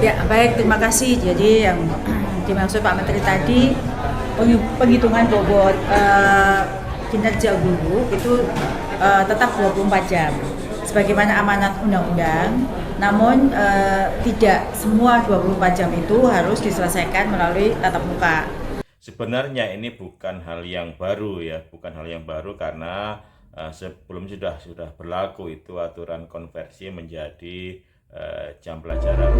Ya, baik, terima kasih. Jadi yang dimaksud Pak Menteri tadi, penghitungan bobot kinerja guru itu tetap 24 jam sebagaimana amanat undang-undang. Namun tidak semua 24 jam itu harus diselesaikan melalui tatap muka. Sebenarnya ini bukan hal yang baru ya, bukan hal yang baru karena sebelum sudah berlaku itu aturan konversi menjadi jam pelajaran.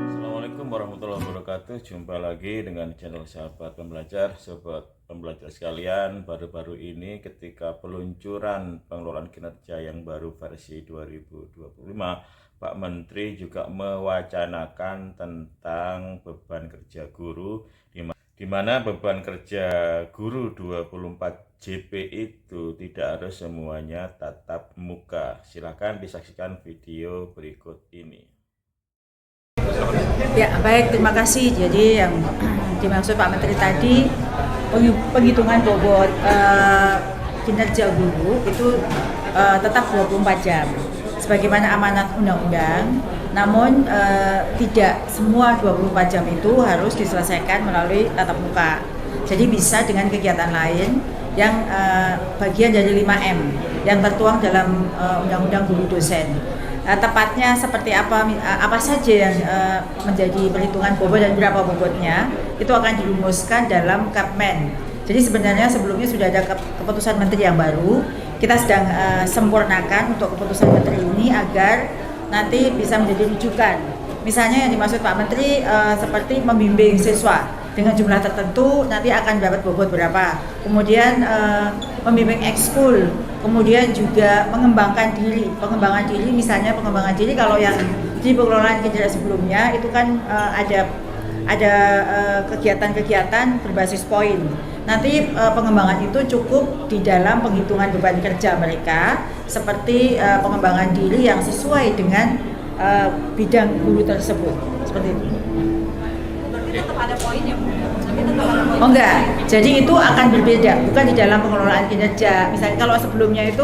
Assalamualaikum warahmatullahi wabarakatuh. Jumpa lagi dengan channel Sahabat Pembelajar. Sobat pembelajar sekalian, baru-baru ini ketika peluncuran pengelolaan kinerja yang baru versi 2025, Pak Menteri juga mewacanakan tentang beban kerja guru, di mana beban kerja guru 24 JP itu tidak harus semuanya tatap muka. Silakan disaksikan video berikut ini. Ya, baik, terima kasih. Jadi yang dimaksud Pak Menteri tadi, penghitungan bobot kinerja guru itu tetap 24 jam sebagaimana amanat undang-undang. Namun tidak semua 24 jam itu harus diselesaikan melalui tatap muka. Jadi bisa dengan kegiatan lain yang bagian dari 5M yang tertuang dalam Undang-Undang Guru Dosen. Tepatnya seperti apa saja yang menjadi perhitungan bobot dan berapa bobotnya itu akan dirumuskan dalam Kepmen. Jadi sebenarnya sebelumnya sudah ada keputusan menteri yang baru. Kita sedang sempurnakan untuk keputusan menteri ini agar nanti bisa menjadi rujukan. Misalnya yang dimaksud Pak Menteri seperti membimbing siswa dengan jumlah tertentu nanti akan dapat bobot berapa. Kemudian membimbing ekskul, kemudian juga pengembangan diri misalnya pengembangan diri kalau yang di pengelolaan kinerja sebelumnya itu kan ada kegiatan-kegiatan berbasis poin. Nanti pengembangan itu cukup di dalam penghitungan beban kerja mereka seperti pengembangan diri yang sesuai dengan bidang guru tersebut seperti itu. Berarti tetap ada poin ya Bu? Tapi tetap ada poin. Oh enggak, jadi itu akan berbeda, bukan di dalam pengelolaan kinerja. Misalnya kalau sebelumnya itu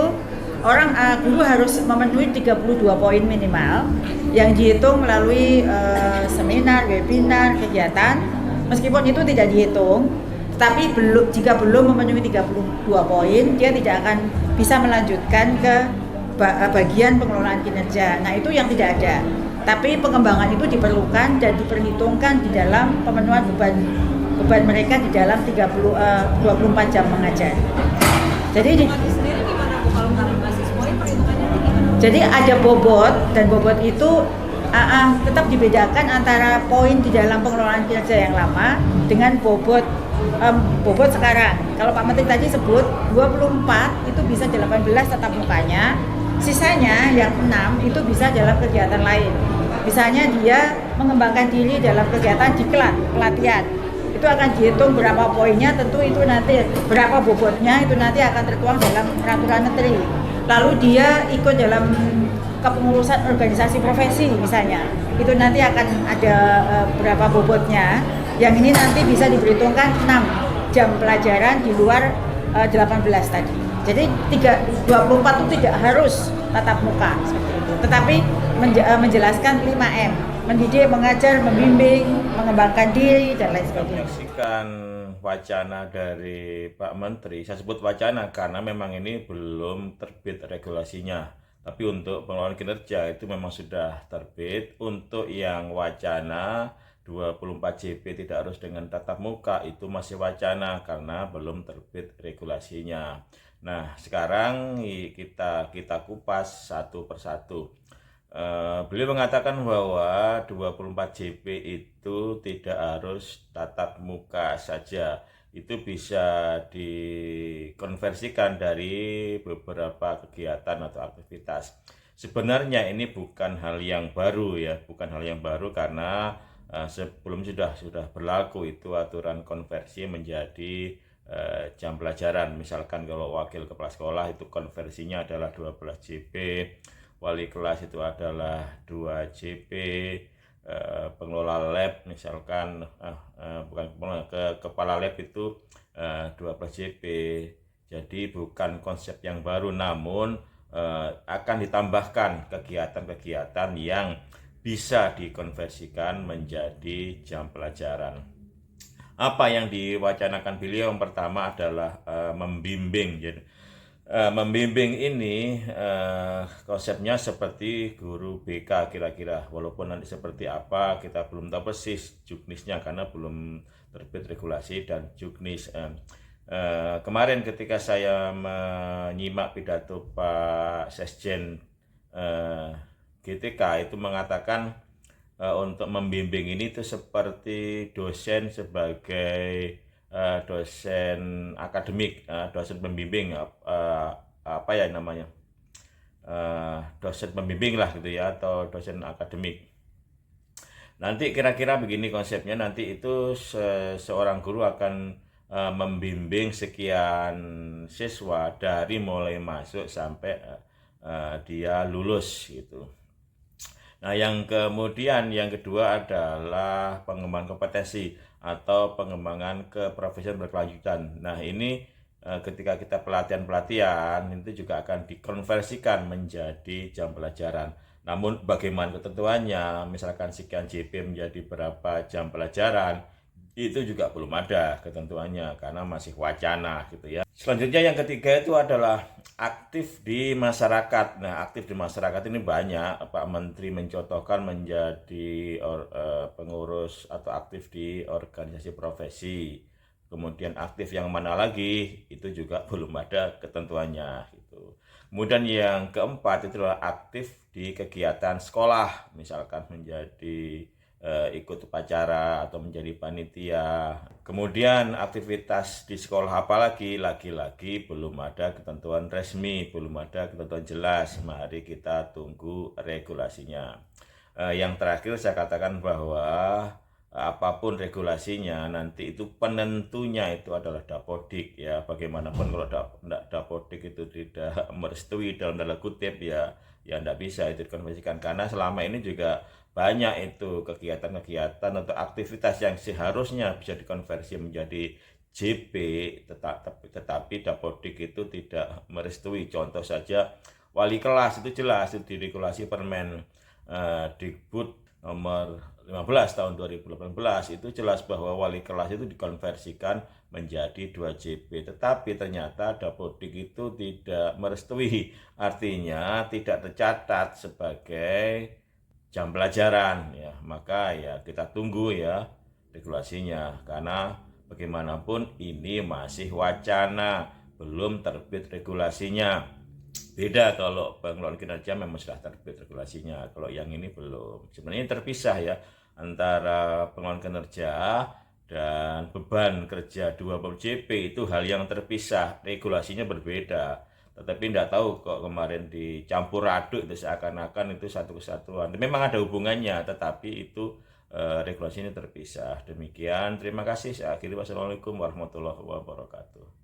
orang guru harus memenuhi 32 poin minimal yang dihitung melalui seminar, webinar, kegiatan. Meskipun itu tidak dihitung, tapi jika belum memenuhi 32 poin, dia tidak akan bisa melanjutkan ke bagian pengelolaan kinerja. Nah, itu yang tidak ada. Tapi pengembangan itu diperlukan dan diperhitungkan di dalam pemenuhan beban mereka di dalam 24 jam mengajar. Jadi Sendiri gimana Bu kalau nggak berbasis poin perhitungannya gimana? jadi ada bobot dan bobot itu tetap dibedakan antara poin di dalam pengelolaan kinerja yang lama dengan bobot sekarang. Kalau Pak Menteri tadi sebut 24 itu bisa 18 tatap mukanya, sisanya yang 6 itu bisa dalam kegiatan lain. Misalnya dia mengembangkan diri dalam kegiatan diklat, pelatihan. Itu akan dihitung berapa poinnya, tentu itu nanti berapa bobotnya itu nanti akan tertuang dalam peraturan menteri. Lalu dia ikut dalam kepengurusan organisasi profesi misalnya, itu nanti akan ada berapa bobotnya. Yang ini nanti bisa diperhitungkan 6 jam pelajaran di luar 18 tadi. Jadi 24 itu tidak harus tatap muka seperti itu, tetapi menjelaskan 5M, mendidik, mengajar, membimbing, mengembangkan diri dan lain sebagainya. Menyaksikan wacana dari Pak Menteri, saya sebut wacana karena memang ini belum terbit regulasinya. Tapi untuk pengelolaan kinerja itu memang sudah terbit. Untuk yang wacana 24 JP tidak harus dengan tatap muka itu masih wacana karena belum terbit regulasinya. Nah, sekarang kita kupas satu persatu. Beliau mengatakan bahwa 24 JP itu tidak harus tatap muka saja. Itu bisa dikonversikan dari beberapa kegiatan atau aktivitas. Sebenarnya ini bukan hal yang baru ya, bukan hal yang baru karena sebelum sudah berlaku itu aturan konversi menjadi jam pelajaran. Misalkan kalau wakil kepala sekolah itu konversinya adalah 12 JP, wali kelas itu adalah 2 JP, pengelola lab misalkan bukan pengelola, kepala lab itu 12 JP. Jadi bukan konsep yang baru, namun akan ditambahkan kegiatan-kegiatan yang bisa dikonversikan menjadi jam pelajaran. Apa yang diwacanakan beliau yang pertama adalah membimbing. Jadi membimbing ini konsepnya seperti guru BK kira-kira, walaupun nanti seperti apa kita belum tahu persis juknisnya karena belum terbit regulasi dan juknis. Kemarin ketika saya menyimak pidato Pak Sekjen GTK itu mengatakan untuk membimbing ini itu seperti dosen sebagai dosen akademik, dosen pembimbing, apa ya namanya, dosen pembimbing lah gitu ya, atau dosen akademik. Nanti kira-kira begini konsepnya, nanti itu seorang guru akan membimbing sekian siswa dari mulai masuk sampai dia lulus gitu. Nah, yang kedua adalah pengembangan kompetensi atau pengembangan keprofesian berkelanjutan. Nah, ini ketika kita pelatihan itu juga akan dikonversikan menjadi jam pelajaran. Namun bagaimana ketentuannya, misalkan sekian JP menjadi berapa jam pelajaran, itu juga belum ada ketentuannya karena masih wacana gitu ya. Selanjutnya yang ketiga itu adalah aktif di masyarakat. Nah, aktif di masyarakat ini banyak. Pak Menteri mencontohkan menjadi pengurus atau aktif di organisasi profesi. Kemudian aktif yang mana lagi, itu juga belum ada ketentuannya gitu. Kemudian yang keempat itu adalah aktif di kegiatan sekolah, misalkan menjadi ikut upacara atau menjadi panitia. Kemudian aktivitas di sekolah apalagi, lagi-lagi belum ada ketentuan resmi, belum ada ketentuan jelas. Mari kita tunggu regulasinya. Yang terakhir saya katakan bahwa apapun regulasinya nanti itu penentunya itu adalah Dapodik ya. Bagaimanapun kalau Dapodik itu tidak merestui dalam tanda kutip ya tidak bisa itu dikonversikan, karena selama ini juga banyak itu kegiatan-kegiatan atau aktivitas yang seharusnya bisa dikonversi menjadi JP tetapi Dapodik itu tidak merestui. Contoh saja wali kelas itu jelas itu di regulasi Permen Dikbud nomor 15 tahun 2018 itu jelas bahwa wali kelas itu dikonversikan menjadi 2 JP, tetapi ternyata Dapodik itu tidak merestui, artinya tidak tercatat sebagai jam pelajaran ya. Maka ya kita tunggu ya regulasinya, karena bagaimanapun ini masih wacana, belum terbit regulasinya. Beda kalau pengelolaan kinerja memang sudah terbit regulasinya, kalau yang ini belum. Sebenarnya terpisah ya antara pengelolaan kinerja dan beban kerja 20 JP itu hal yang terpisah, regulasinya berbeda. Tetapi tidak tahu kok kemarin dicampur aduk itu seakan-akan itu satu kesatuan. Memang ada hubungannya, tetapi itu regulasinya terpisah. Demikian, terima kasih. Saya akhiri. Wassalamualaikum warahmatullahi wabarakatuh.